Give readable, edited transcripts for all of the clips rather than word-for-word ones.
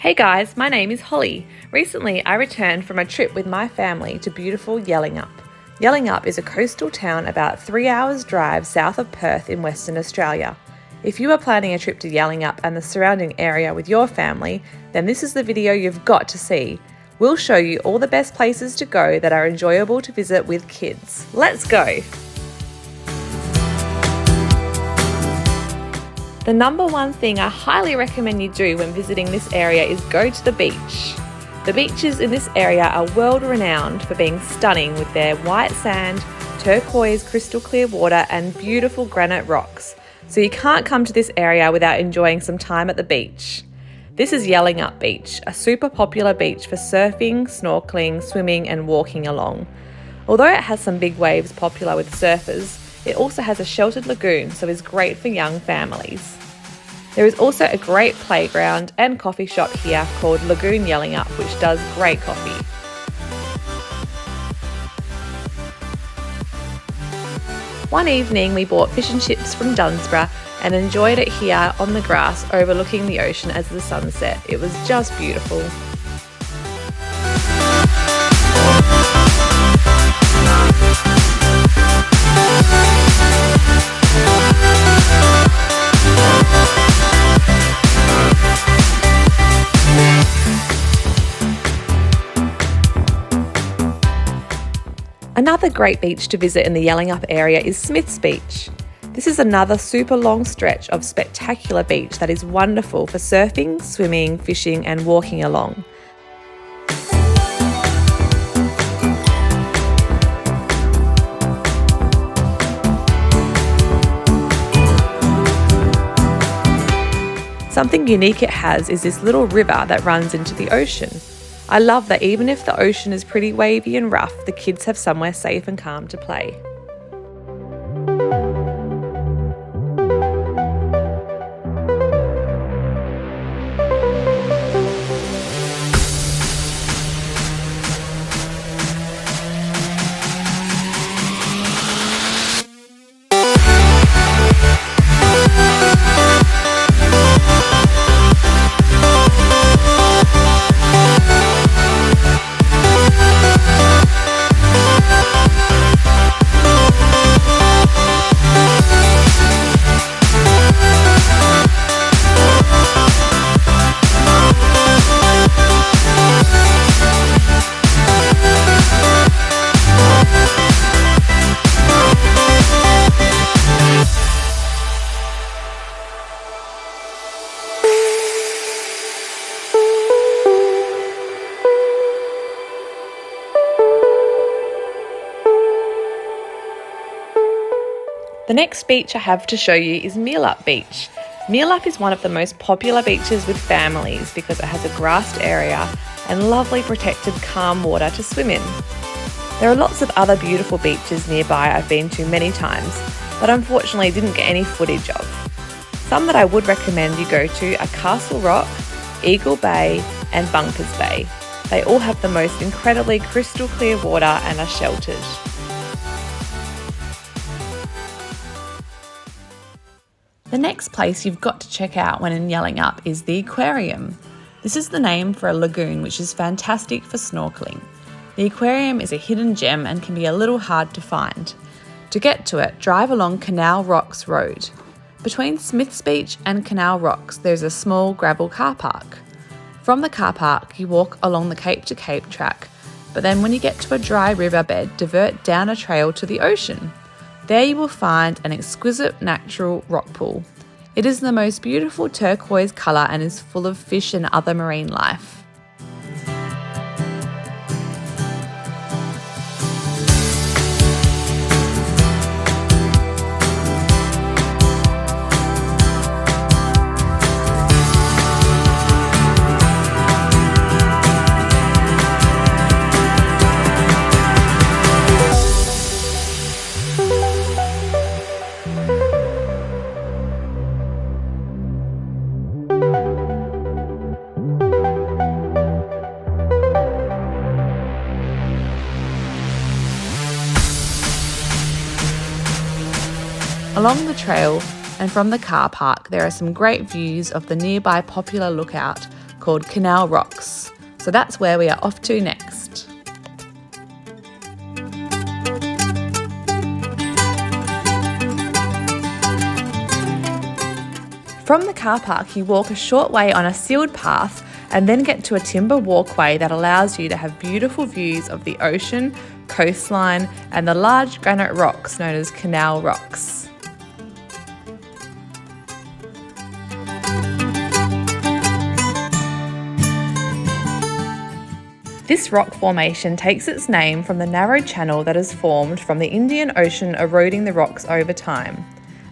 Hey guys, my name is Holly. Recently, I returned from a trip with my family to beautiful Yallingup. Yallingup is a coastal town about 3 hours drive south of Perth in Western Australia. If you are planning a trip to Yallingup and the surrounding area with your family, then this is the video you've got to see. We'll show you all the best places to go that are enjoyable to visit with kids. Let's go! The number one thing I highly recommend you do when visiting this area is go to the beach. The beaches in this area are world renowned for being stunning with their white sand, turquoise crystal clear water and beautiful granite rocks. So you can't come to this area without enjoying some time at the beach. This is Yallingup Beach, a super popular beach for surfing, snorkeling, swimming and walking along. Although it has some big waves popular with surfers, it also has a sheltered lagoon, so is great for young families. There is also a great playground and coffee shop here called Lagoon Yallingup, which does great coffee. One evening we bought fish and chips from Dunsborough and enjoyed it here on the grass overlooking the ocean as the sun set. It was just beautiful. Another great beach to visit in the Yallingup area is Smith's Beach. This is another super long stretch of spectacular beach that is wonderful for surfing, swimming, fishing and walking along. Something unique it has is this little river that runs into the ocean. I love that even if the ocean is pretty wavy and rough, the kids have somewhere safe and calm to play. The next beach I have to show you is Yallingup Beach. Yallingup is one of the most popular beaches with families because it has a grassed area and lovely protected calm water to swim in. There are lots of other beautiful beaches nearby I've been to many times, but unfortunately didn't get any footage of. Some that I would recommend you go to are Castle Rock, Eagle Bay and Bunkers Bay. They all have the most incredibly crystal clear water and are sheltered. The next place you've got to check out when in Yallingup is the Aquarium. This is the name for a lagoon which is fantastic for snorkeling. The aquarium is a hidden gem and can be a little hard to find. To get to it, drive along Canal Rocks Road. Between Smith's Beach and Canal Rocks there's a small gravel car park. From the car park you walk along the Cape to Cape track, but then when you get to a dry riverbed, divert down a trail to the ocean. There you will find an exquisite natural rock pool. It is the most beautiful turquoise colour and is full of fish and other marine life. Along the trail and from the car park there are some great views of the nearby popular lookout called Canal Rocks. So that's where we are off to next. From the car park, you walk a short way on a sealed path and then get to a timber walkway that allows you to have beautiful views of the ocean, coastline, and the large granite rocks known as Canal Rocks. This rock formation takes its name from the narrow channel that is formed from the Indian Ocean eroding the rocks over time.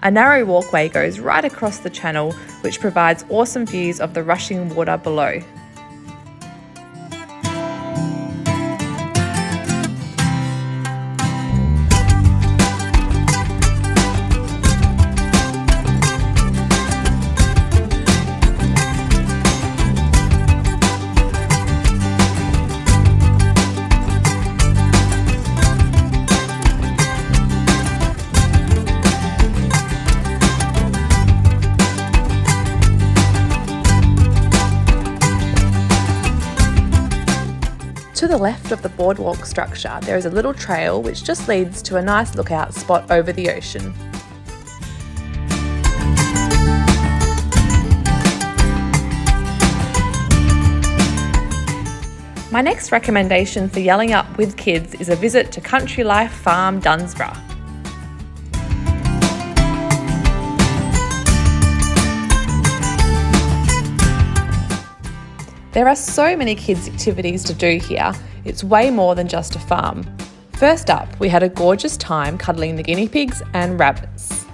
A narrow walkway goes right across the channel, which provides awesome views of the rushing water below. To the left of the boardwalk structure, there is a little trail which just leads to a nice lookout spot over the ocean. My next recommendation for Yallingup with kids is a visit to Country Life Farm Dunsborough. There are so many kids' activities to do here, it's way more than just a farm. First up, we had a gorgeous time cuddling the guinea pigs and rabbits.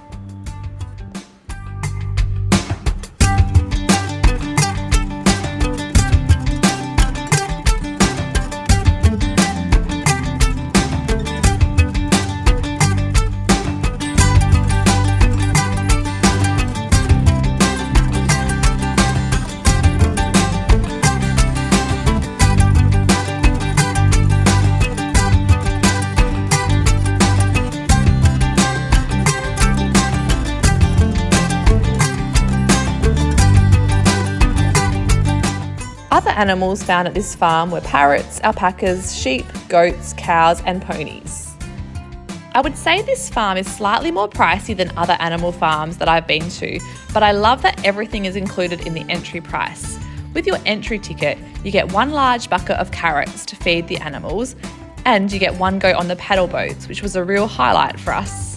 Other animals found at this farm were parrots, alpacas, sheep, goats, cows and ponies. I would say this farm is slightly more pricey than other animal farms that I've been to, but I love that everything is included in the entry price. With your entry ticket, you get one large bucket of carrots to feed the animals, and you get one go on the paddle boats, which was a real highlight for us.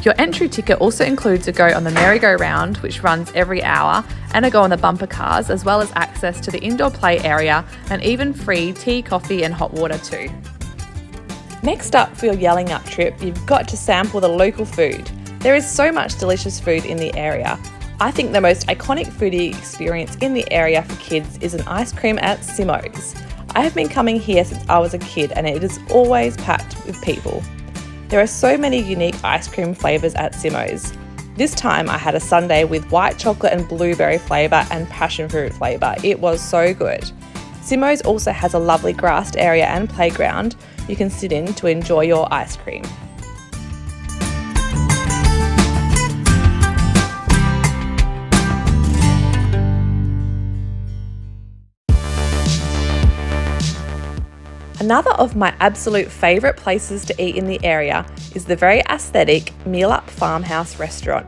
Your entry ticket also includes a go on the merry-go-round, which runs every hour, and a go on the bumper cars, as well as access to the indoor play area and even free tea, coffee and hot water too. Next up for your Yallingup trip, you've got to sample the local food. There is so much delicious food in the area. I think the most iconic foodie experience in the area for kids is an ice cream at Simo's. I have been coming here since I was a kid and it is always packed with people. There are so many unique ice cream flavours at Simo's. This time I had a sundae with white chocolate and blueberry flavour and passion fruit flavour. It was so good. Simo's also has a lovely grassed area and playground you can sit in to enjoy your ice cream. Another of my absolute favourite places to eat in the area is the very aesthetic Yallingup Farmhouse restaurant.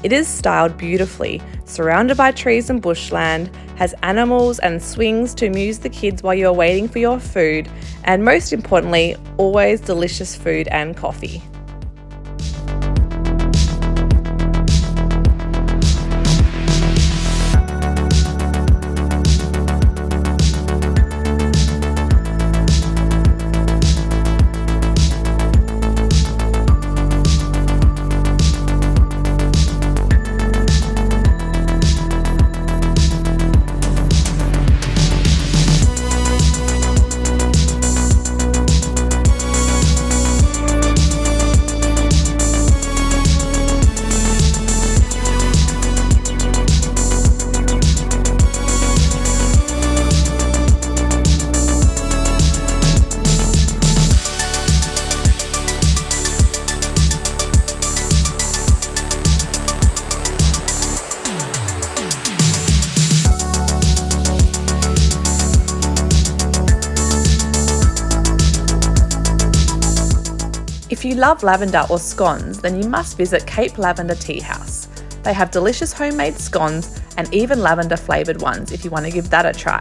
It is styled beautifully, surrounded by trees and bushland, has animals and swings to amuse the kids while you're waiting for your food, and most importantly, always delicious food and coffee. you love lavender or scones, then you must visit Cape Lavender Tea House. They have delicious homemade scones and even lavender flavoured ones if you want to give that a try.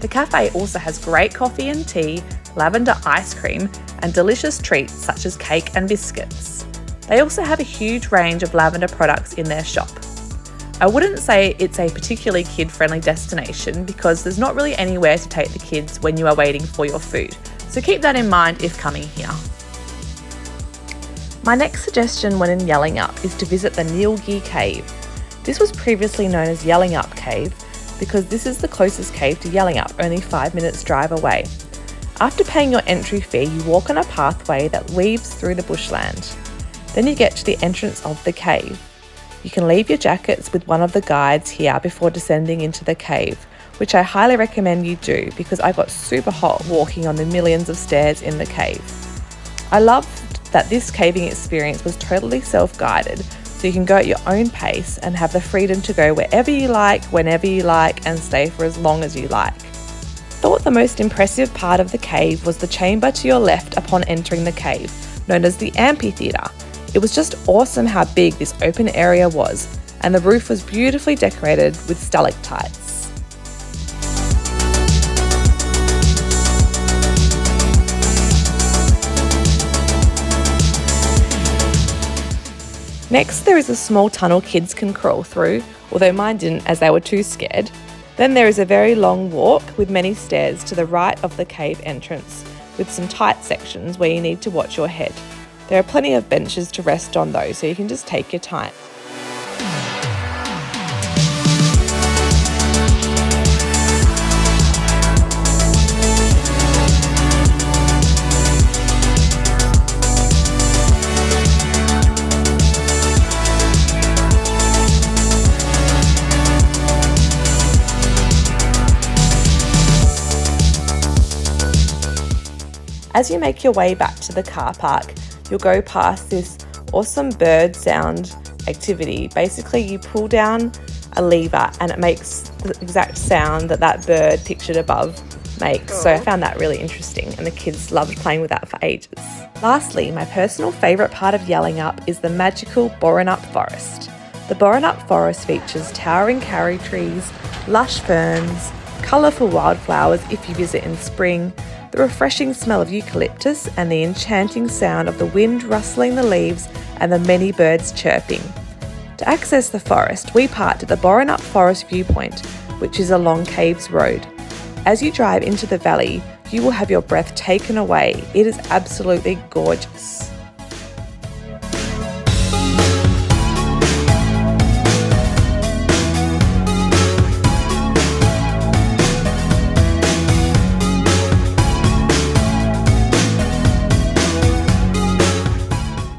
The cafe also has great coffee and tea, lavender ice cream, and delicious treats such as cake and biscuits. They also have a huge range of lavender products in their shop. I wouldn't say it's a particularly kid-friendly destination because there's not really anywhere to take the kids when you are waiting for your food, so keep that in mind if coming here. My next suggestion when in Yallingup is to visit the Nege Cave. This was previously known as Yallingup Cave because this is the closest cave to Yallingup, only 5 minutes drive away. After paying your entry fee, you walk on a pathway that weaves through the bushland. Then you get to the entrance of the cave. You can leave your jackets with one of the guides here before descending into the cave, which I highly recommend you do because I got super hot walking on the millions of stairs in the cave. I loved that this caving experience was totally self-guided, so you can go at your own pace and have the freedom to go wherever you like, whenever you like, and stay for as long as you like. Thought the most impressive part of the cave was the chamber to your left upon entering the cave, known as the amphitheatre. It was just awesome how big this open area was, and the roof was beautifully decorated with stalactites. Next, there is a small tunnel kids can crawl through, although mine didn't as they were too scared. Then there is a very long walk with many stairs to the right of the cave entrance, with some tight sections where you need to watch your head. There are plenty of benches to rest on though, so you can just take your time. As you make your way back to the car park, you'll go past this awesome bird sound activity. Basically, you pull down a lever and it makes the exact sound that that bird pictured above makes. So I found that really interesting and the kids loved playing with that for ages. Lastly, my personal favourite part of Yallingup is the magical Borup Forest. The Borup Forest features towering karri trees, lush ferns, colourful wildflowers if you visit in spring, the refreshing smell of eucalyptus and the enchanting sound of the wind rustling the leaves and the many birds chirping. To access the forest, we parked at the Borup Forest viewpoint, which is along Caves Road. As you drive into the valley, you will have your breath taken away. It is absolutely gorgeous.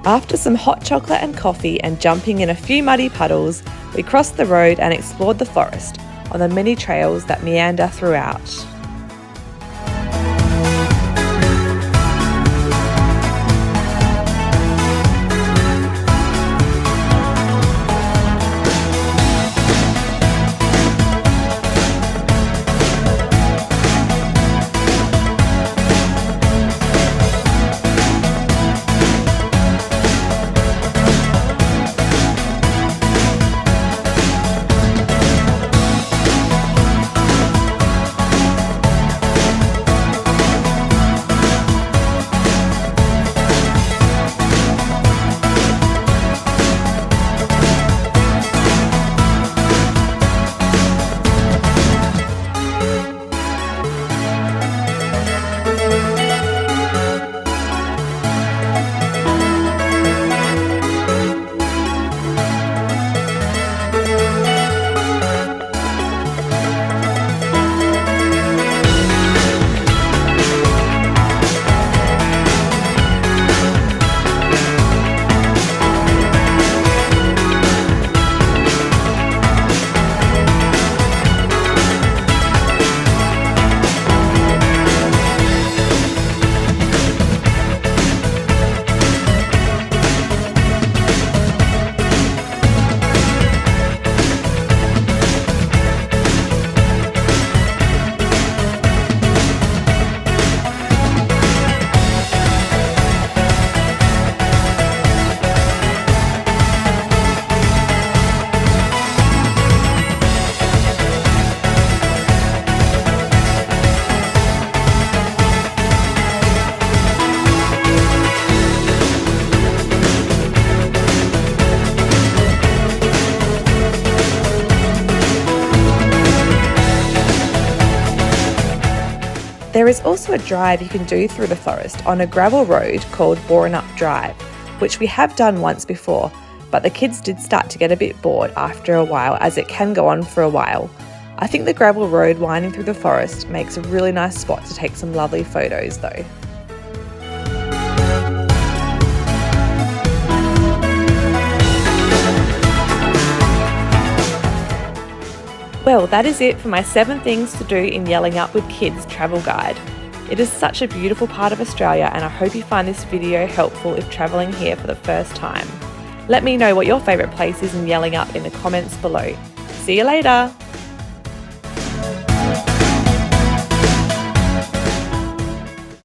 After some hot chocolate and coffee and jumping in a few muddy puddles, we crossed the road and explored the forest on the many trails that meander throughout. There is also a drive you can do through the forest on a gravel road called Borup Drive, which we have done once before, but the kids did start to get a bit bored after a while as it can go on for a while. I think the gravel road winding through the forest makes a really nice spot to take some lovely photos though. Well, that is it for my 7 things to do in Yallingup with Kids travel guide. It is such a beautiful part of Australia and I hope you find this video helpful if travelling here for the first time. Let me know what your favourite place is in Yallingup in the comments below. See you later!